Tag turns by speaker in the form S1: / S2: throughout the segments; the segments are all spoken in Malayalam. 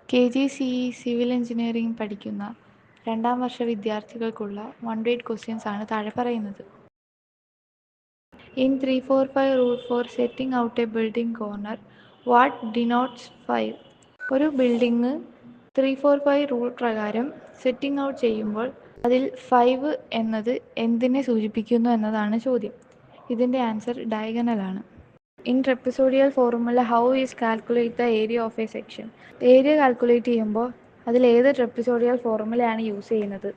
S1: KGCE സിവിൽ എഞ്ചിനീയറിംഗ് പഠിക്കുന്ന രണ്ടാം വർഷ വിദ്യാർത്ഥികൾക്കുള്ള 1-word questions ആണ് താഴെ പറയുന്നത്. In 345 rule for setting out a building corner, what denotes 5? ഒരു ബിൽഡിംഗ് 345 റൂൾ പ്രകാരം സെറ്റിംഗ് ഔട്ട് ചെയ്യുമ്പോൾ അതിൽ 5 എന്നത് എന്തിനെ സൂചിപ്പിക്കുന്നു എന്നതാണ് ചോദ്യം. ഇതിൻ്റെ answer ഡയഗണലാണ്. In trapezoidal formula, how is calculate the area of a section? Area calculate ചെയ്യുമ്പോൾ അതിൽ ഏത് ട്രപ്പിസോഡിയൽ ഫോർമുലയാണ് യൂസ് ചെയ്യുന്നത്?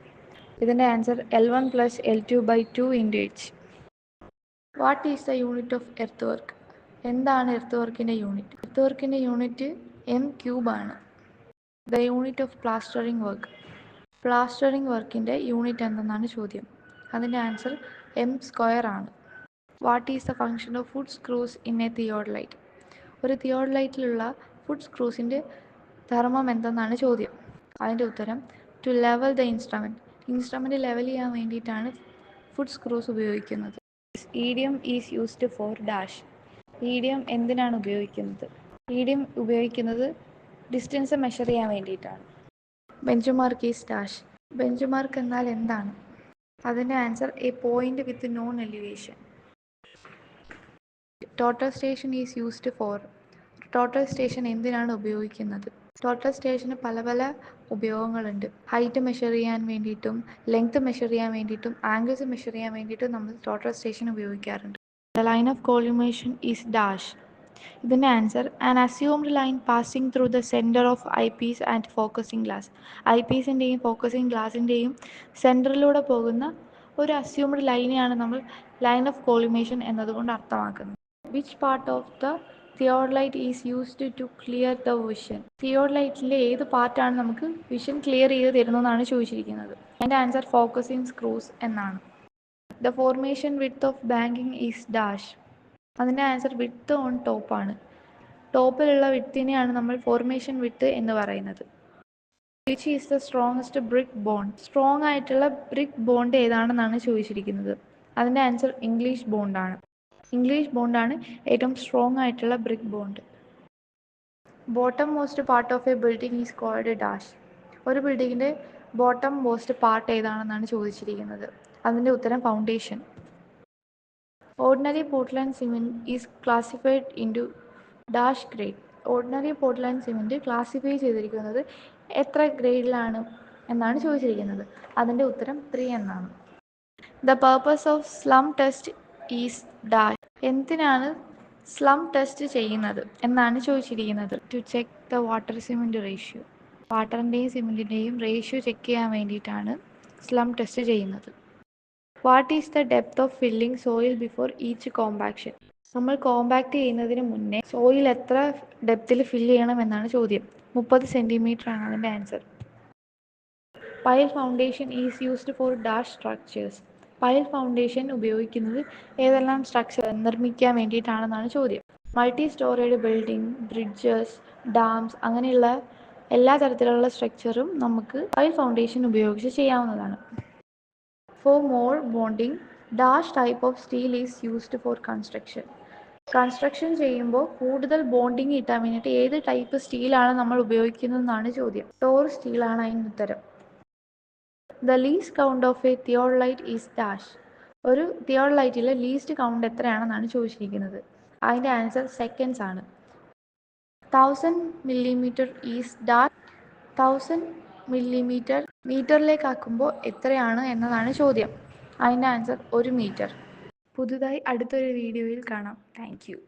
S1: ഇതിൻ്റെ answer L1+L2/2 × h. What is the unit of earth work? എന്താണ് എർത്ത് വർക്കിൻ്റെ യൂണിറ്റ്? എർത്ത് വർക്കിൻ്റെ യൂണിറ്റ് m³ ആണ്. The unit of plastering work. Plastering വർക്കിൻ്റെ യൂണിറ്റ് എന്തെന്നാണ് ചോദ്യം. അതിൻ്റെ ആൻസർ m² ആണ്. What is the function of food screws in A theodolite? ഒരു തിയോഡലൈറ്റിലുള്ള ഫുഡ് സ്ക്രൂസിൻ്റെ ധർമ്മം എന്തെന്നാണ് ചോദ്യം. അതിൻ്റെ ഉത്തരം two level the instrument level ചെയ്യാൻ വേണ്ടിയിട്ടാണ് ഫുഡ് സ്ക്രൂസ് ഉപയോഗിക്കുന്നത്. ഈഡിയം ഈസ് യൂസ്ഡ് ഫോർ ഡാഷ്. ഈഡിയം എന്തിനാണ് ഉപയോഗിക്കുന്നത്? ഈഡിയം ഉപയോഗിക്കുന്നത് ഡിസ്റ്റൻസ് മെഷർ ചെയ്യാൻ വേണ്ടിയിട്ടാണ്. ബെഞ്ചുമാർക്ക് ഈസ് ഡാഷ്. ബെഞ്ചുമാർക്ക് എന്നാൽ എന്താണ്? അതിൻ്റെ answer A point with non elevation. Total station is used for. Total station എന്തിനാണ് ഉപയോഗിക്കുന്നത്? ടോട്ടൽ സ്റ്റേഷന് പല പല ഉപയോഗങ്ങളുണ്ട്. ഹൈറ്റ് മെഷർ ചെയ്യാൻ വേണ്ടിയിട്ടും ലെങ്ത് മെഷർ ചെയ്യാൻ വേണ്ടിയിട്ടും ആംഗിൾസ് മെഷർ ചെയ്യാൻ വേണ്ടിയിട്ടും നമ്മൾ ടോട്ടൽ സ്റ്റേഷൻ ഉപയോഗിക്കാറുണ്ട്. The line of collimation is dash. ഇതിൻ്റെ answer an assumed line passing through the centre of eyepiece and focusing glass. ഐ പീസിൻ്റെയും ഫോക്കസിംഗ് ഗ്ലാസിൻ്റെയും സെൻറ്ററിലൂടെ പോകുന്ന ഒരു അസ്യൂംഡ് ലൈനെയാണ് നമ്മൾ ലൈൻ ഓഫ് കോളിമേഷൻ എന്നതുകൊണ്ട് അർത്ഥമാക്കുന്നത്. Which part of the theodolite is used to clear the vision? തിയോഡലൈറ്റിൻ്റെ ഏത് പാർട്ടാണ് നമുക്ക് വിഷൻ ക്ലിയർ ചെയ്ത് തരുന്നതെന്നാണ് ചോദിച്ചിരിക്കുന്നത്. അതിൻ്റെ ആൻസർ ഫോക്കസിംഗ് സ്ക്രൂസ് എന്നാണ്. The formation width of banking is dash. അതിൻ്റെ ആൻസർ വിഡ്ത്ത് ഓൺ ടോപ്പ് ആണ്. ടോപ്പിലുള്ള വിഡ്ത്തിനെയാണ് നമ്മൾ ഫോർമേഷൻ വിഡ്ത്ത് എന്ന് പറയുന്നത്. Which is the strongest brick bond? Strong ആയിട്ടുള്ള ബ്രിക്ക് ബോണ്ട് ഏതാണെന്നാണ് ചോദിച്ചിരിക്കുന്നത്. അതിൻ്റെ ആൻസർ ഇംഗ്ലീഷ് ബോണ്ടാണ്. ഇംഗ്ലീഷ് ബോണ്ടാണ് ഏറ്റവും സ്ട്രോങ് ആയിട്ടുള്ള brick bond. Bottom most part of a building is called dash. ഒരു ബിൽഡിങ്ങിൻ്റെ ബോട്ടം മോസ്റ്റ് പാർട്ട് ഏതാണെന്നാണ് ചോദിച്ചിരിക്കുന്നത്. അതിൻ്റെ ഉത്തരം foundation. Ordinary Portland cement is classified into dash grade. Ordinary Portland cement classify ചെയ്തിരിക്കുന്നത് എത്ര ഗ്രേഡിലാണ് എന്നാണ് ചോദിച്ചിരിക്കുന്നത്. അതിൻ്റെ ഉത്തരം 3 എന്നാണ്. The purpose of slump test is dash. എന്തിനാണ് സ്ലം ടെസ്റ്റ് ചെയ്യുന്നത് എന്നാണ് ചോദിച്ചിരിക്കുന്നത്. To check the water cement ratio. വാട്ടറിൻ്റെയും സിമെൻറ്റിൻ്റെയും റേഷ്യോ ചെക്ക് ചെയ്യാൻ വേണ്ടിയിട്ടാണ് സ്ലം ടെസ്റ്റ് ചെയ്യുന്നത്. What is the depth of filling soil before each compaction? നമ്മൾ കോമ്പാക്ട് ചെയ്യുന്നതിന് മുന്നേ സോയിൽ എത്ര ഡെപ്തിൽ ഫില്ല് ചെയ്യണം എന്നാണ് ചോദ്യം. 30 സെൻറ്റിമീറ്റർ ആണ് അതിൻ്റെ answer. Pile foundation is used for dash structures. Pile foundation ഉപയോഗിക്കുന്നത് ഏതെല്ലാം സ്ട്രക്ചർ നിർമ്മിക്കാൻ വേണ്ടിയിട്ടാണെന്നാണ് ചോദ്യം. Multi storeyed building, bridges, dams അങ്ങനെയുള്ള എല്ലാ തരത്തിലുള്ള സ്ട്രക്ചറും നമുക്ക് പൈൽ ഫൗണ്ടേഷൻ ഉപയോഗിച്ച് ചെയ്യാവുന്നതാണ്. For more bonding dash type of steel is used for construction. Construction ചെയ്യുമ്പോൾ കൂടുതൽ ബോണ്ടിങ് കിട്ടാൻ വേണ്ടിയിട്ട് ഏത് ടൈപ്പ് സ്റ്റീലാണ് നമ്മൾ ഉപയോഗിക്കുന്നതെന്നാണ് ചോദ്യം. ടോർ സ്റ്റീലാണ് അതിന് ഉത്തരം. The least count of A theodolite is dash. ഒരു തിയോഡലൈറ്റിലെ ലീസ്റ്റ് കൗണ്ട് എത്രയാണെന്നാണ് ചോദിച്ചിരിക്കുന്നത്. അതിൻ്റെ ആൻസർ സെക്കൻഡ്സ് ആണ്. 1000 മില്ലിമീറ്റർ ഈസ് ഡാഷ്. 1000 മില്ലിമീറ്റർ മീറ്ററിലേക്കാക്കുമ്പോൾ എത്രയാണ് എന്നതാണ് ചോദ്യം. അതിൻ്റെ ആൻസർ 1 മീറ്റർ. പുതുതായി അടുത്തൊരു വീഡിയോയിൽ കാണാം. Thank you.